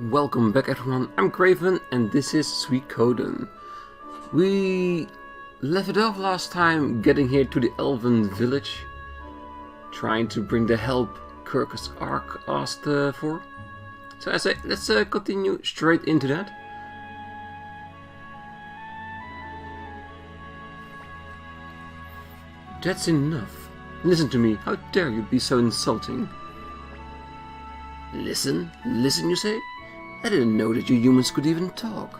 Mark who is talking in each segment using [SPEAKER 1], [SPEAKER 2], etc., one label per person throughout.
[SPEAKER 1] Welcome back everyone, I'm Craven and this is Suikoden. We left it off last time getting here to the elven village, trying to bring the help Kirkus Ark asked for. So I say, let's continue straight into that. That's enough. Listen to me, how dare you be so insulting? Listen you say? I didn't know that you humans could even talk.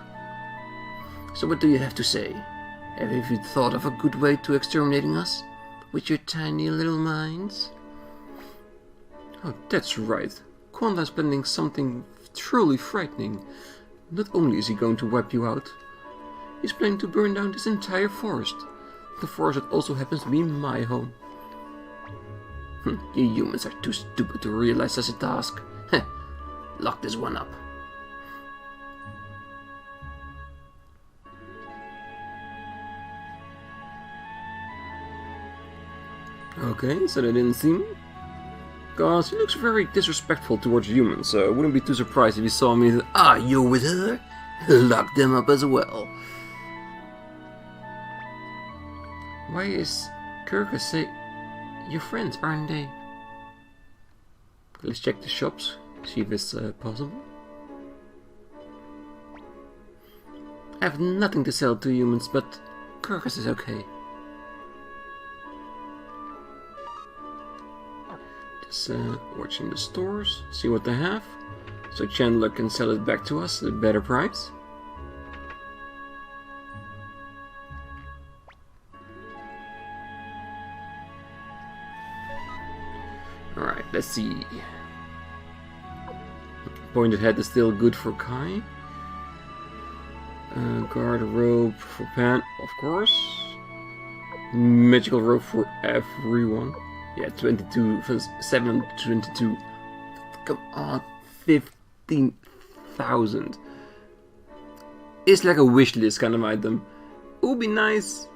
[SPEAKER 1] So what do you have to say? Have you thought of a good way to exterminating us? With your tiny little minds? Oh, that's right. Quanda is planning something truly frightening. Not only is he going to wipe you out, he's planning to burn down this entire forest. The forest that also happens to be my home. You humans are too stupid to realize such a task. Lock this one up. Okay, so they didn't see me? Cause he looks very disrespectful towards humans, so I wouldn't be too surprised if he saw me. Ah, you with her? Lock them up as well. Why is Kirkus say your friends, aren't they? Let's check the shops, see if it's possible. I have nothing to sell to humans, but Kirkus is okay. Just watching the stores, see what they have, so Chandler can sell it back to us at a better price. Alright, let's see. Pointed head is still good for Kai. Guard robe for Pan, of course. Magical robe for everyone. Yeah, 22, 7 to 22. Come on, 15,000. It's like a wish list kind of item. It would be nice,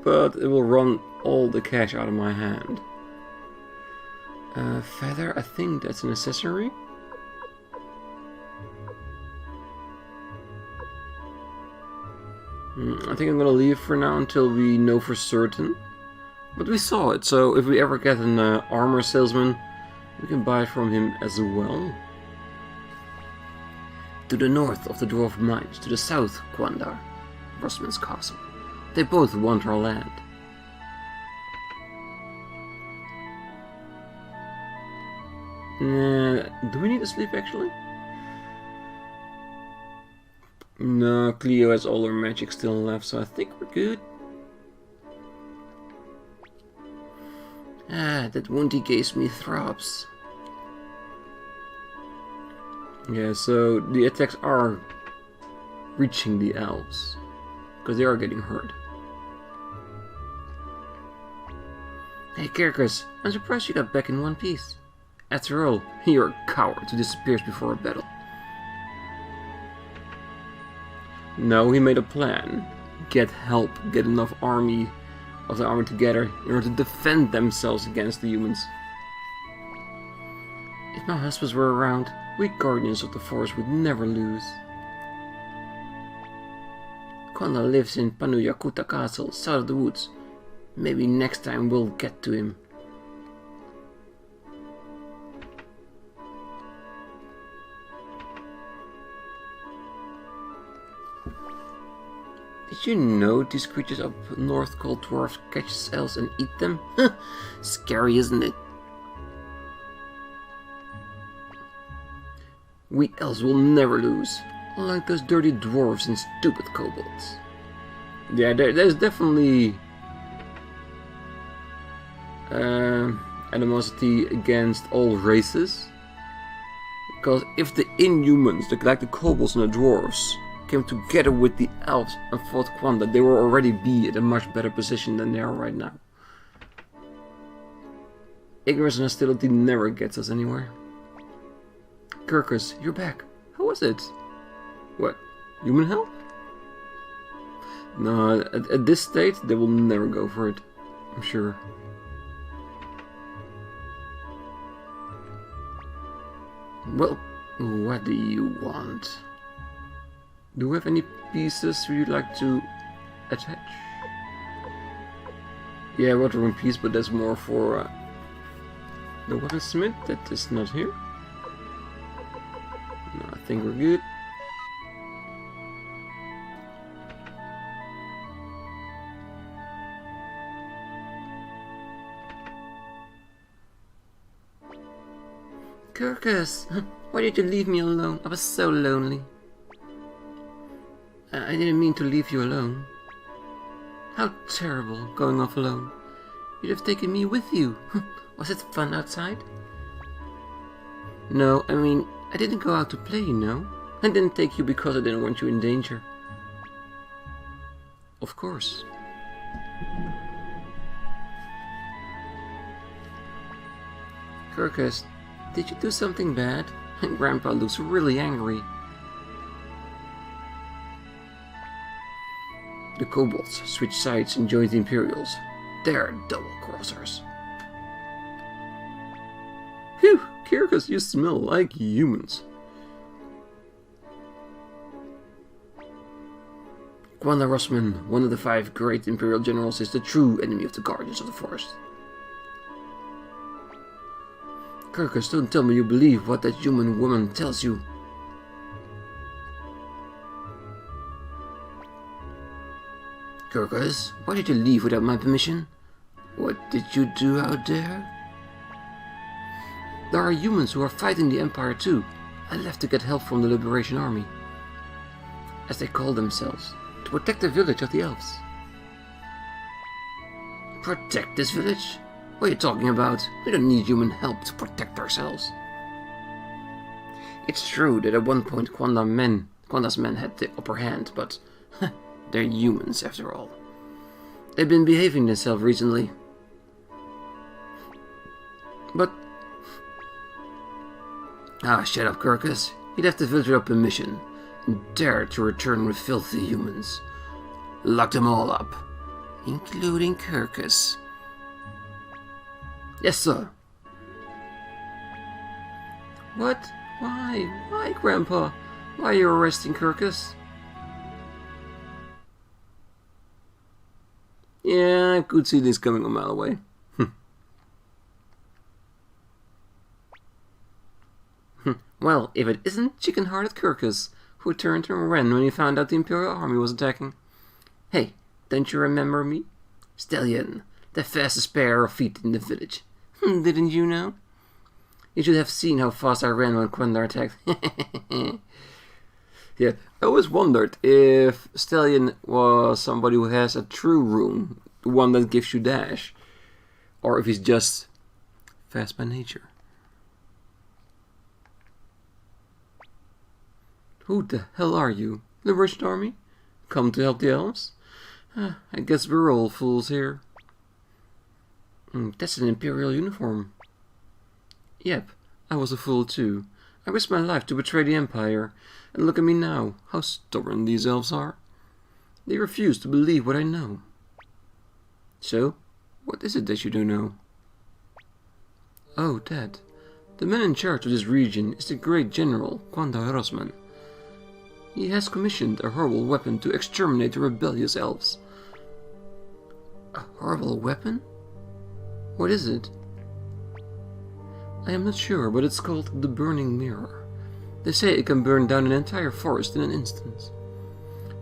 [SPEAKER 1] but it will run all the cash out of my hand. Feather, I think that's an accessory. I think I'm gonna leave for now until we know for certain. But we saw it, so if we ever get an armor salesman, we can buy from him as well. To the north of the Dwarf Mines, to the south, Quandar, Rosman's castle. They both want our land. Do we need to sleep actually? No, Cleo has all her magic still left, so I think we're good. Ah, that wound he gave me throbs. Yeah, so the attacks are reaching the elves, because they are getting hurt. Hey Kirkus, I'm surprised you got back in one piece. After all, you're a coward who disappears before a battle. No, he made a plan. Get help, get enough army of the army together in order to defend themselves against the humans. If my husbands were around, we guardians of the forest would never lose. Konda lives in Panuyakuta Castle, south of the woods. Maybe next time we'll get to him. Did you know these creatures up north called dwarves catch elves and eat them? Scary, isn't it? We elves will never lose, unlike those dirty dwarves and stupid kobolds. Yeah, there's definitely animosity against all races. Because if the inhumans, like the kobolds and the dwarves, came together with the elves and fought Quanda, they will already be at a much better position than they are right now. Ignorance and hostility never gets us anywhere. Kirkus, you're back. How was it? What? Human help? No, at this state, they will never go for it. I'm sure. Well, What do you want? Do we have any pieces you'd like to attach? Yeah, watering piece, but that's more for the weaponsmith. That is not here. No, I think we're good. Kirkus, why did you leave me alone? I was so lonely. I didn't mean to leave you alone. How terrible, going off alone. You'd have taken me with you. Was it fun outside? No, I mean, I didn't go out to play, you know. I didn't take you because I didn't want you in danger. Of course. Kirkus, did you do something bad? Grandpa looks really angry. The kobolds switched sides and joined the Imperials. They're double-crossers. Phew, Kirkus, you smell like humans. Quanda Rossman, one of the 5 great Imperial generals, is the true enemy of the Guardians of the Forest. Kirkus, don't tell me you believe what that human woman tells you. Kirkus, why did you leave without my permission? What did you do out there? There are humans who are fighting the Empire too. I left to get help from the Liberation Army, as they call themselves, to protect the village of the elves. Protect this village? What are you talking about? We don't need human help to protect ourselves. It's true that at one point Quanda's men had the upper hand, but they're humans after all. They've been behaving themselves recently. But... shut up, Kirkus. He left the village without permission, and dared to return with filthy humans. Locked them all up, including Kirkus. Yes, sir. What? Why? Why, Grandpa? Why are you arresting Kirkus? Yeah, I could see this coming a mile away. Well, if it isn't chicken-hearted Kirkus, who turned and ran when he found out the Imperial army was attacking. Hey, don't you remember me? Stallion, the fastest pair of feet in the village. Didn't you know? You should have seen how fast I ran when Quanda attacked. Yeah, I always wondered if Stallion was somebody who has a true rune, the one that gives you dash, or if he's just fast by nature. Who the hell are you? Liberation Army? Come to help the elves? I guess we're all fools here. That's an Imperial uniform. Yep, I was a fool too. I risked my life to betray the Empire, and look at me now, how stubborn these elves are. They refuse to believe what I know. So, what is it that you do know? Oh, that. The man in charge of this region is the great general, Quanda Rossman. He has commissioned a horrible weapon to exterminate the rebellious elves. A horrible weapon? What is it? I am not sure, but it's called the Burning Mirror. They say it can burn down an entire forest in an instant.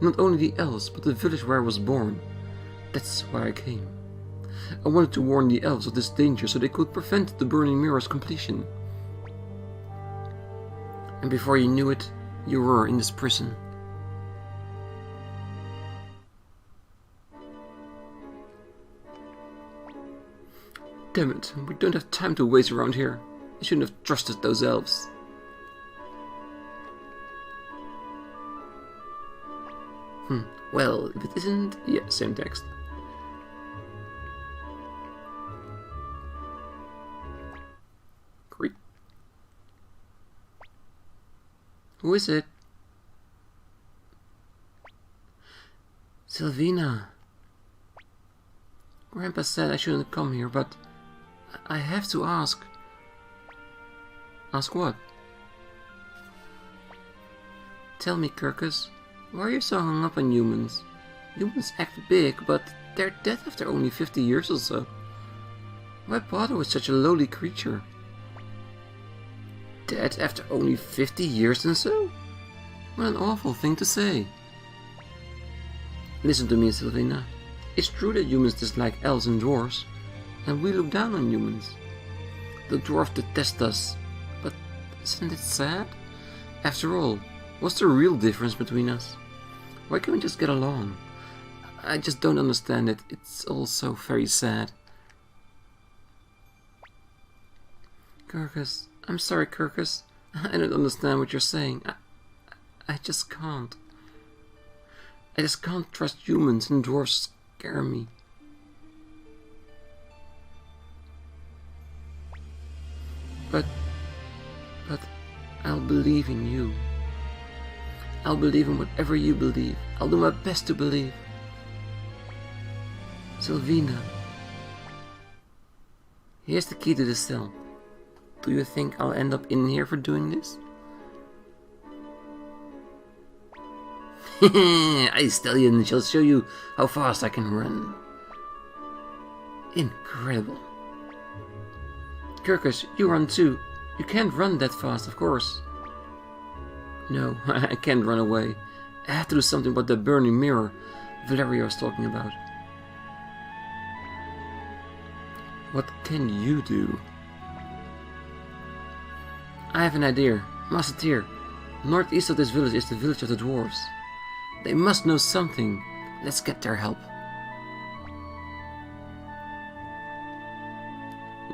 [SPEAKER 1] Not only the elves, but the village where I was born. That's why I came. I wanted to warn the elves of this danger so they could prevent the Burning Mirror's completion. And before you knew it, you were in this prison. Damn it, we don't have time to waste around here. I shouldn't have trusted those elves. Well, if it isn't... yeah, same text. Great. Who is it? Sylvina. Grandpa said I shouldn't come here, but I have to ask. Ask what? Tell me, Kirkus, why are you so hung up on humans? Humans act big, but they're dead after only 50 years or so. Why bother with such a lowly creature? Dead after only 50 years and so? What an awful thing to say. Listen to me, Sylvina. It's true that humans dislike elves and dwarves, and we look down on humans. The dwarves detest us, but isn't it sad? After all, what's the real difference between us? Why can't we just get along? I just don't understand it. It's all so very sad. Kirkus, I'm sorry, Kirkus. I don't understand what you're saying. I just can't. I just can't trust humans, and dwarves scare me. But I'll believe in you. I'll believe in whatever you believe. I'll do my best to believe. Sylvina. Here's the key to the cell. Do you think I'll end up in here for doing this? I stallion shall show you how fast I can run. Incredible. Kirkus, you run too. You can't run that fast, of course. No, I can't run away. I have to do something about that burning mirror Valeria was talking about. What can you do? I have an idea. Musketeer. Northeast of this village is the village of the dwarves. They must know something. Let's get their help.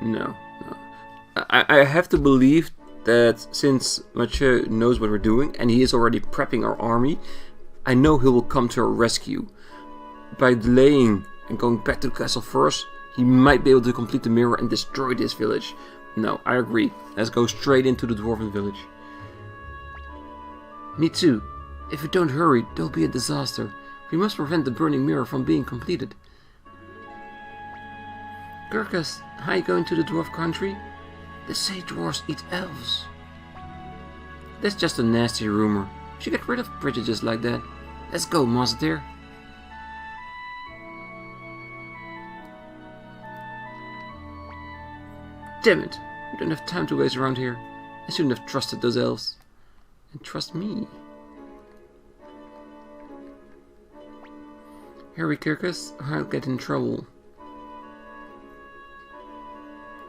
[SPEAKER 1] No. I have to believe that since Mathieu knows what we're doing and he is already prepping our army, I know he will come to our rescue. By delaying and going back to the castle first, he might be able to complete the mirror and destroy this village. No, I agree. Let's go straight into the dwarven village. Me too. If we don't hurry, there'll be a disaster. We must prevent the burning mirror from being completed. Kirkus, are you going to the dwarf country? They say dwarves eat elves. That's just a nasty rumor. We should get rid of prejudice like that. Let's go, Musketeer. Damn it! We don't have time to waste around here. I shouldn't have trusted those elves. And trust me. Hurry, Kirkus, or I'll get in trouble.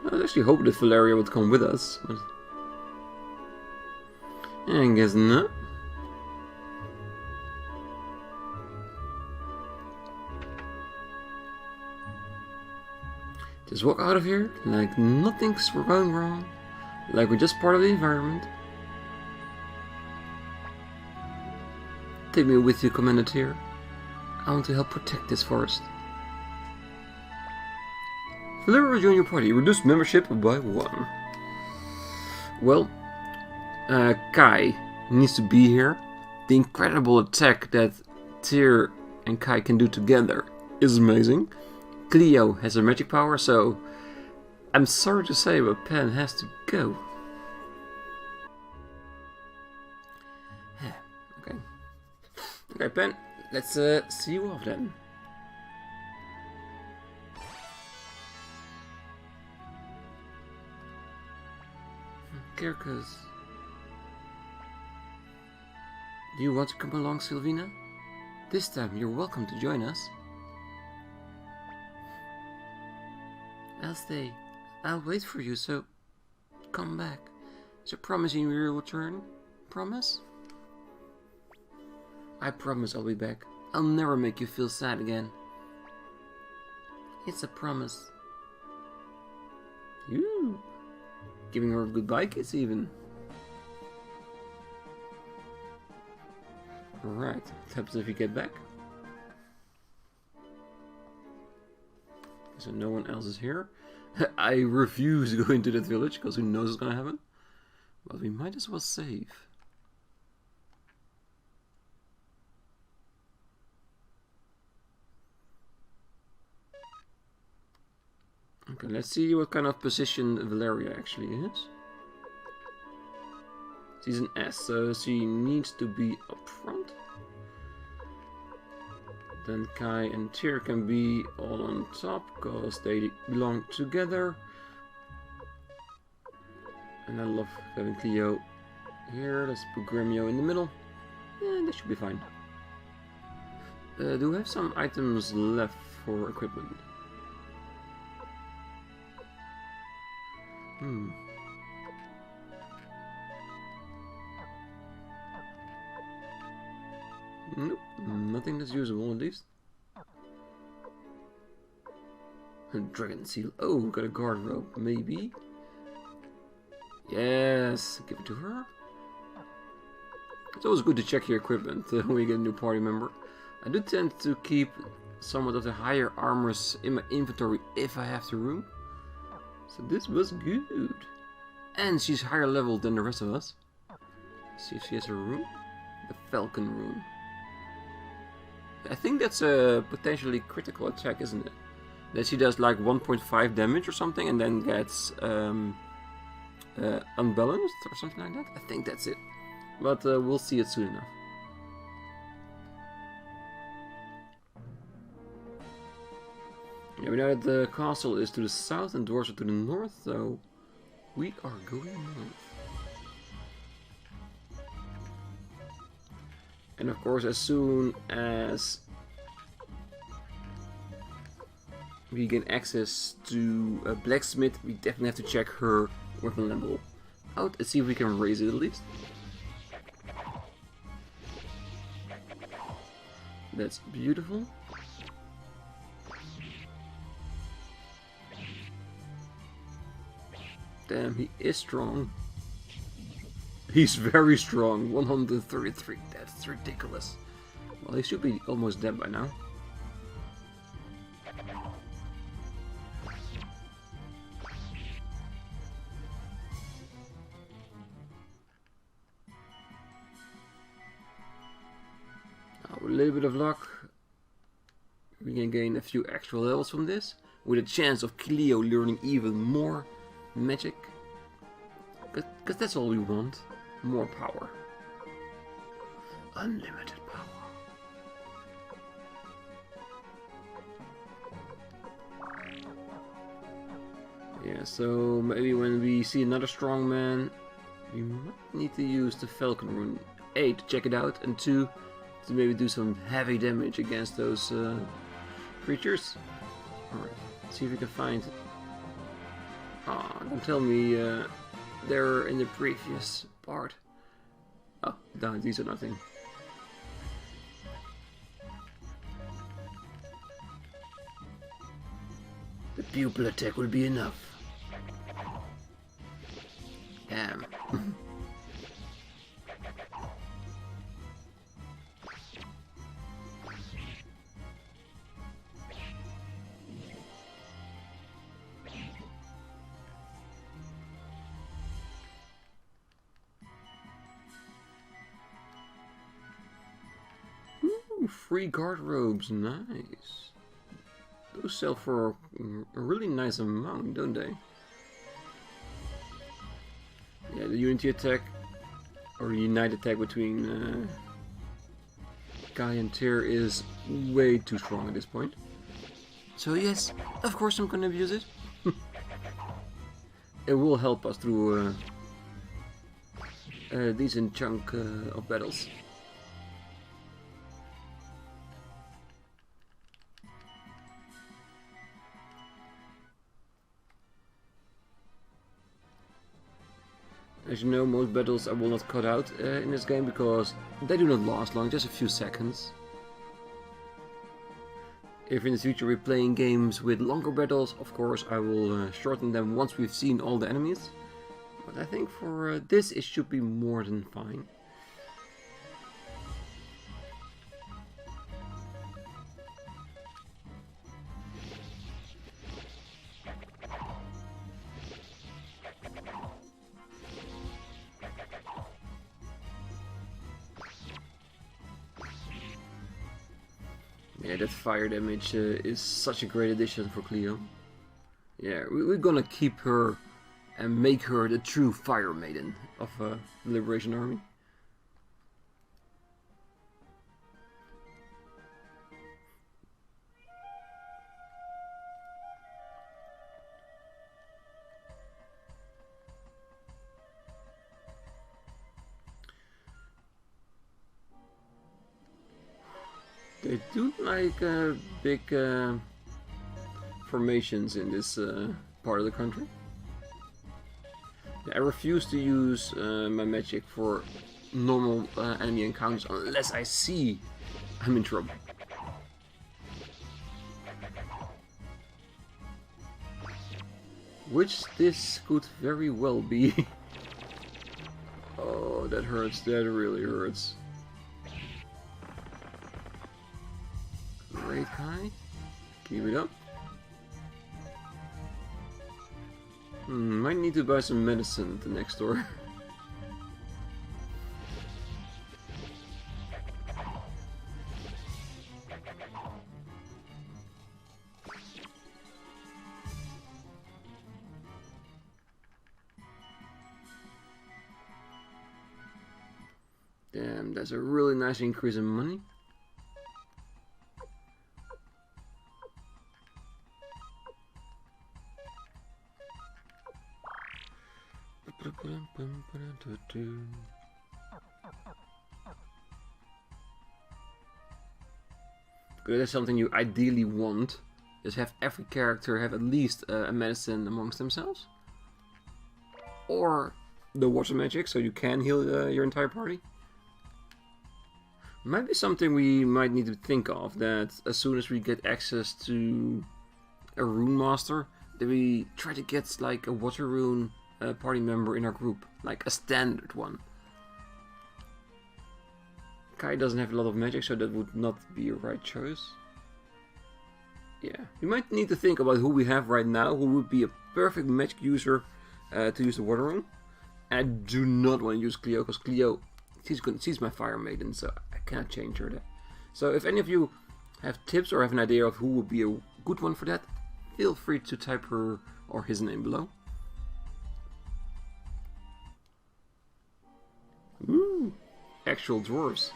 [SPEAKER 1] I was actually hoping that Valeria would come with us, but I guess not. Just walk out of here like nothing's going wrong, like we're just part of the environment. Take me with you, Commandeer. I want to help protect this forest. Valeria will join your party. Reduce membership by 1. Well, Kai needs to be here. The incredible attack that Tyr and Kai can do together is amazing. Cleo has a magic power, so I'm sorry to say, but Pen has to go. Okay, Pen, let's see you off then. Kirkus. Do you want to come along, Sylvina? This time you're welcome to join us. I'll stay. I'll wait for you, so come back. So promising we will return? Promise? I promise I'll be back. I'll never make you feel sad again. It's a promise. You giving her a goodbye kiss even. Alright, what happens if you get back? So no one else is here. I refuse to go into that village because who knows what's gonna happen. But we might as well save. Okay, let's see what kind of position Valeria actually is. She's an S, so she needs to be up front. Then Kai and Tyr can be all on top, because they belong together. And I love having Cleo here. Let's put Gremio in the middle. And that should be fine. Do we have some items left for equipment? Nope, nothing that's usable at least. A dragon seal. Oh, got a guard rope, maybe. Yes, give it to her. It's always good to check your equipment when you get a new party member. I do tend to keep somewhat of the higher armors in my inventory if I have the room. So this was good. And she's higher level than the rest of us. Let's see if she has a rune. The Falcon rune. I think that's a potentially critical attack, isn't it? That she does like 1.5 damage or something and then gets unbalanced or something like that. I think that's it. But we'll see it soon enough. Yeah, we know that the castle is to the south and dwarves are to the north, so we are going north. And of course, as soon as we gain access to a blacksmith, we definitely have to check her weapon level out and see if we can raise it at least. That's beautiful. Damn, he is strong. He's very strong. 133. That's ridiculous. Well, he should be almost dead by now. With a little bit of luck, we can gain a few extra levels from this, with a chance of Cleo learning even more magic. Because that's all we want. More power. Unlimited power. Yeah, so maybe when we see another strong man, we might need to use the Falcon rune. A, to check it out, and 2, to maybe do some heavy damage against those creatures. Alright, see if we can find... don't tell me they're in the previous part. Oh, no, these are nothing. The pupil attack will be enough. Damn. Free guard robes, nice. Those sell for a really nice amount, don't they? Yeah, the unity attack, or the unite attack between Kai and Tyr is way too strong at this point. So yes, of course I'm gonna abuse it. It will help us through a decent chunk of battles. As you know, most battles I will not cut out in this game because they do not last long, just a few seconds. If in the future we're playing games with longer battles, of course I will shorten them once we've seen all the enemies. But I think for this it should be more than fine. Yeah, that fire damage is such a great addition for Cleo. Yeah, we're gonna keep her and make her the true fire maiden. of the Liberation Army. They do like big formations in this part of the country. I refuse to use my magic for normal enemy encounters unless I see I'm in trouble. Which this could very well be. Oh, that hurts. That really hurts. Great, Kai. Keep it up. Might need to buy some medicine at the next store. Damn, that's a really nice increase in money. Good, that's something you ideally want. Is have every character have at least a medicine amongst themselves. Or the water magic, so you can heal your entire party. Might be something we might need to think of, that as soon as we get access to a rune master, that we try to get like a water rune party member in our group, like a standard one. Kai doesn't have a lot of magic, so that would not be a right choice. Yeah, we might need to think about who we have right now, who would be a perfect magic user to use the water rune. And I do not want to use Cleo, because Cleo, she's my fire maiden, so I cannot change her there. So if any of you have tips or have an idea of who would be a good one for that, feel free to type her or his name below. Ooh, actual dwarves.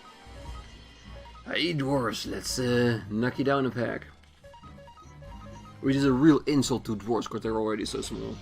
[SPEAKER 1] Hey dwarves, let's knock you down a peg. Which is a real insult to dwarves because they're already so small.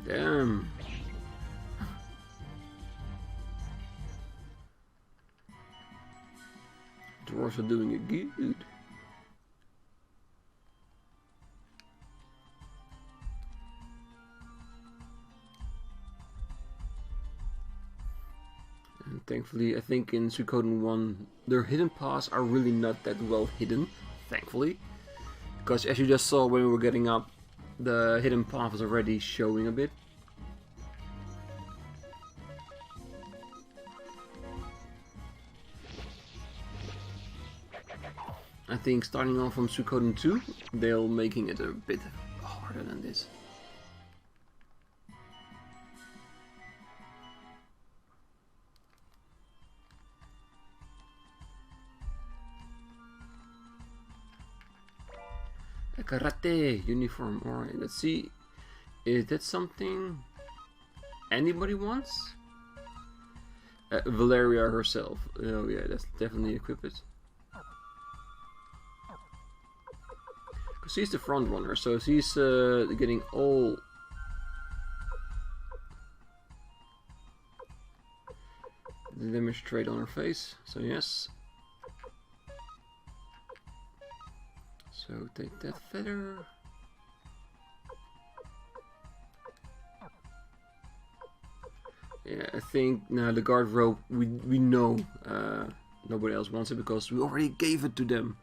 [SPEAKER 1] Damn. Dwarves are doing it good. And thankfully, I think in Suikoden 1, their hidden paths are really not that well hidden, thankfully. Because as you just saw when we were getting up, the hidden path is already showing a bit. I think starting off from Suikoden 2, they're making it a bit harder than this. A karate uniform, alright, let's see. Is that something anybody wants? Valeria herself. Oh yeah, that's definitely equipped. Because she's the front runner, so she's getting all the damage straight on her face. So yes. So take that feather. Yeah, I think now the guard rope, we know nobody else wants it because we already gave it to them.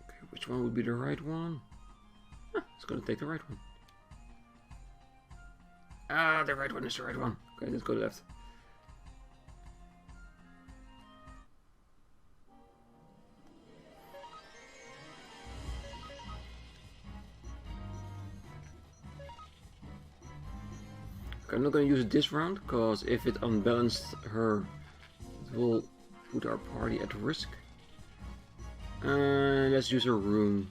[SPEAKER 1] Okay, which one would be the right one? Huh, It's gonna take the right one. Ah, the right one is the right one. Okay, let's go left. Okay, I'm not gonna use it this round, because if it unbalanced her, it will put our party at risk. Let's use a rune.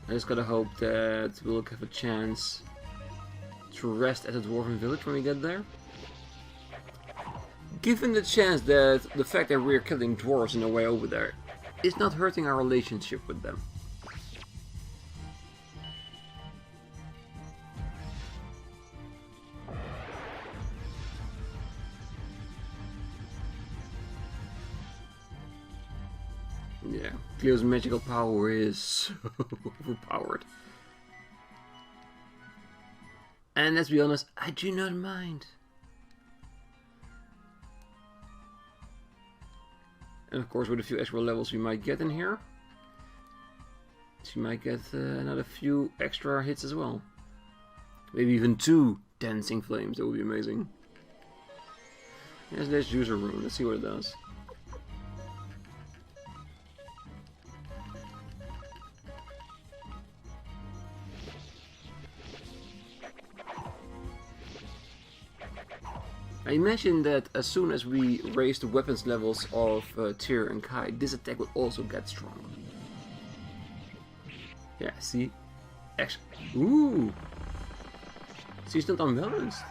[SPEAKER 1] I just gotta hope that we'll have a chance to rest at the Dwarven village when we get there. Given the chance that the fact that we're killing dwarves in the way over there is not hurting our relationship with them. Yeah, Cleo's magical power is so overpowered. And let's be honest, I do not mind. And of course, with a few extra levels we might get in here, she might get another few extra hits as well. Maybe even 2 dancing flames, that would be amazing. Yes, let's use a rune, let's see what it does. I imagine that as soon as we raise the weapons levels of Tyr and Kai, this attack will also get stronger. Yeah, see? Ooh! She's not unbalanced.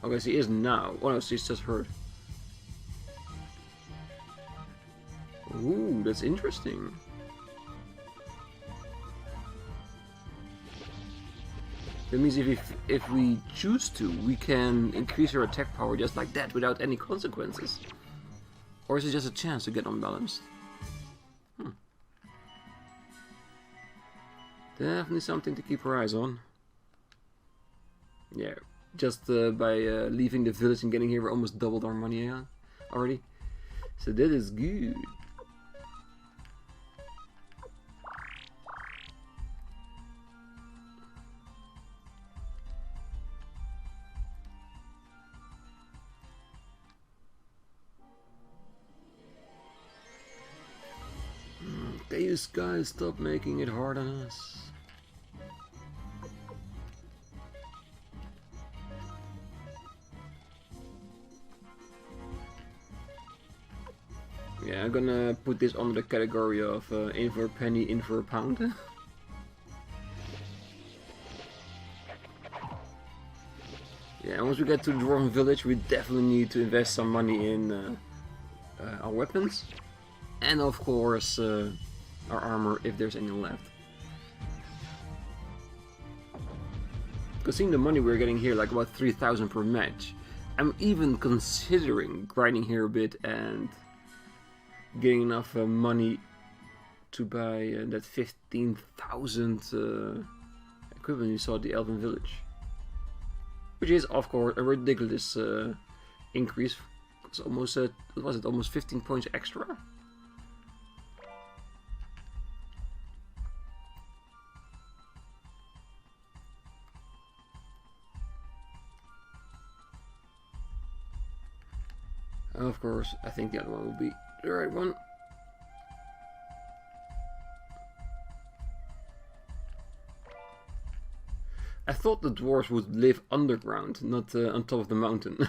[SPEAKER 1] Okay, she is now. Oh no, she's just hurt. Ooh, that's interesting. That means if we choose to, we can increase her attack power just like that without any consequences. Or is it just a chance to get unbalanced? Definitely something to keep our eyes on. Yeah, just by leaving the village and getting here, we almost doubled our money already. So that is good. These guys stop making it hard on us. Yeah, I'm gonna put this under the category of in for a penny, in for a pound. Yeah, and once we get to the Dwarven village, we definitely need to invest some money in our weapons. And of course, our armor, if there's any left. Because seeing the money we're getting here, like about 3,000 per match, I'm even considering grinding here a bit and getting enough money to buy that 15,000 equipment you saw at the Elven village. Which is, of course, a ridiculous increase. It's almost, what was it, almost 15 points extra? Of course, I think the other one will be the right one. I thought the dwarves would live underground, not on top of the mountain.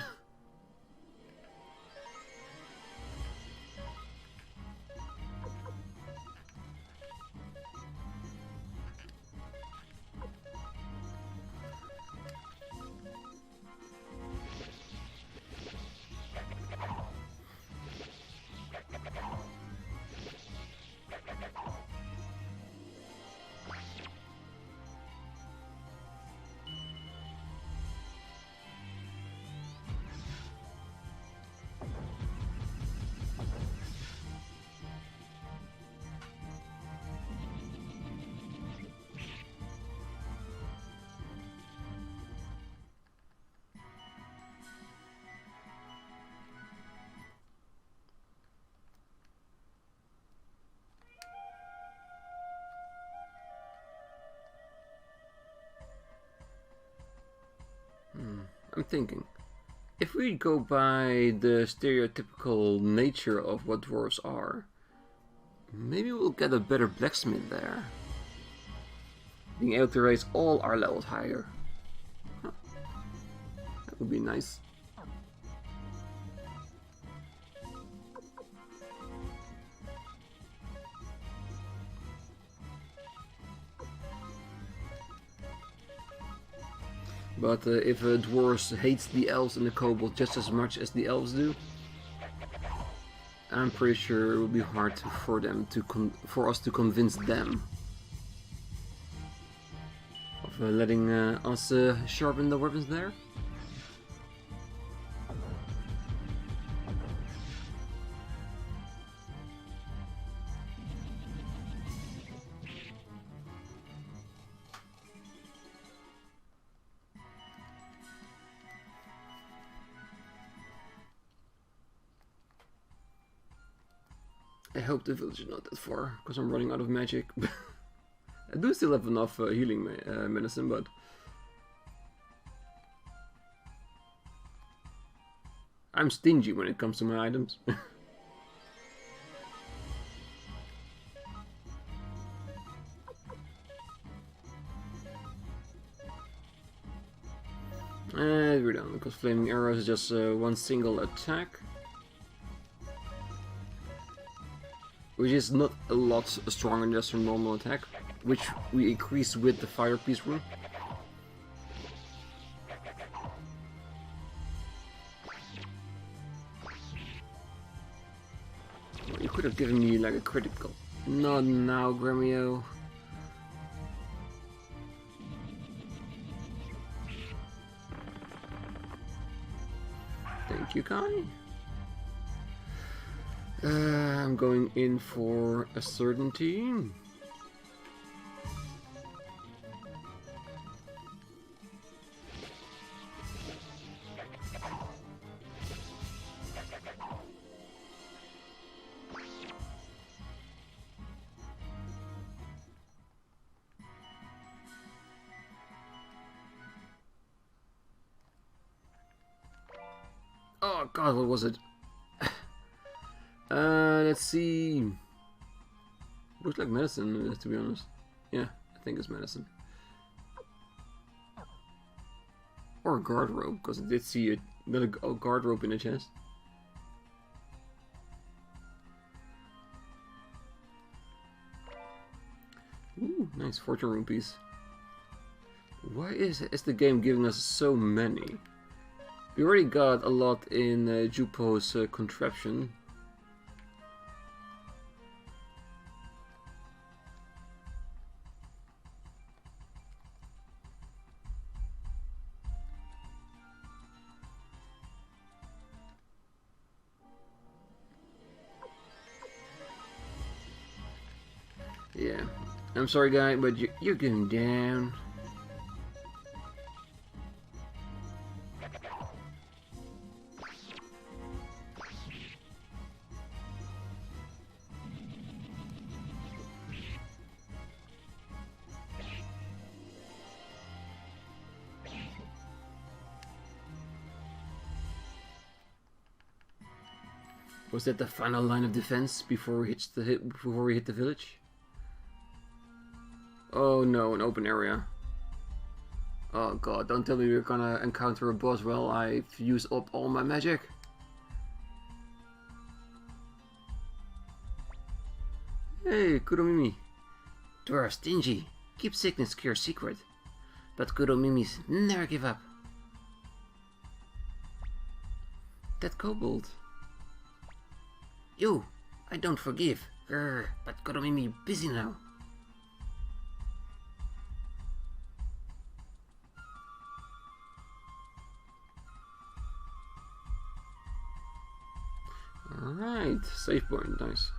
[SPEAKER 1] I'm thinking, if we go by the stereotypical nature of what dwarves are, maybe we'll get a better blacksmith there. Being able to raise all our levels higher. Huh. That would be nice. But if dwarves hates the elves and the kobolds just as much as the elves do, I'm pretty sure it will be hard for them to for us to convince them of letting us sharpen the weapons there. I hope the village is not that far, because I'm running out of magic. I do still have enough healing medicine, but... I'm stingy when it comes to my items. We're done, because flaming arrows is just one single attack. Which is not a lot stronger than just a normal attack, which we increase with the fire piece rune. You could have given me like a critical. Not now, Gremio. Thank you, Connie. I'm going in for a certainty. Oh god, what was it? Let's see. Looks like medicine, to be honest. Yeah, I think it's medicine. Or a guard rope, because I did see a guard rope in the chest. Ooh, nice fortune rune piece. Why is the game giving us so many? We already got a lot in Jupo's contraption. Yeah, I'm sorry guy, but you're going down. Was that the final line of defense before we hit the village? Oh no, an open area. Oh god, don't tell me we're gonna encounter a boss while I've used up all my magic. Hey, Kuromimi. Dwarf stingy. Keep sickness cure secret. But Kuromimis never give up. That kobold. You, I don't forgive. Grr, but Kuromimi busy now. Alright, save point, nice.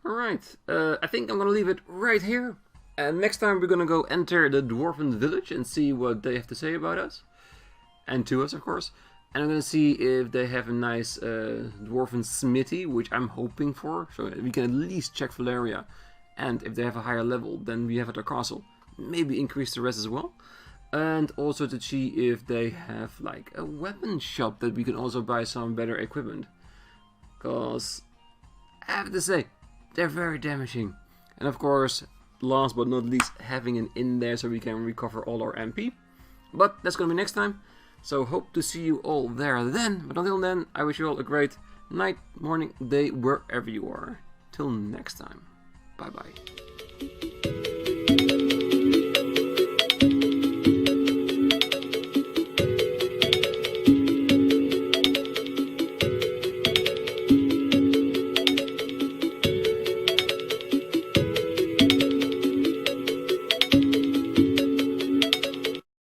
[SPEAKER 1] Alright, I think I'm gonna leave it right here. And next time we're gonna go enter the Dwarven village and see what they have to say about us. and to us, of course. And I'm gonna see if they have a nice dwarven smithy, which I'm hoping for, so we can at least check Valeria. And if they have a higher level than we have at our castle, maybe increase the rest as well. And also to see if they have like a weapon shop that we can also buy some better equipment. Because I have to say, they're very damaging. And of course, last but not least, having an inn there so we can recover all our MP. But that's gonna be next time. So hope to see you all there then. But until then, I wish you all a great night, morning, day, wherever you are. Till next time. Bye bye.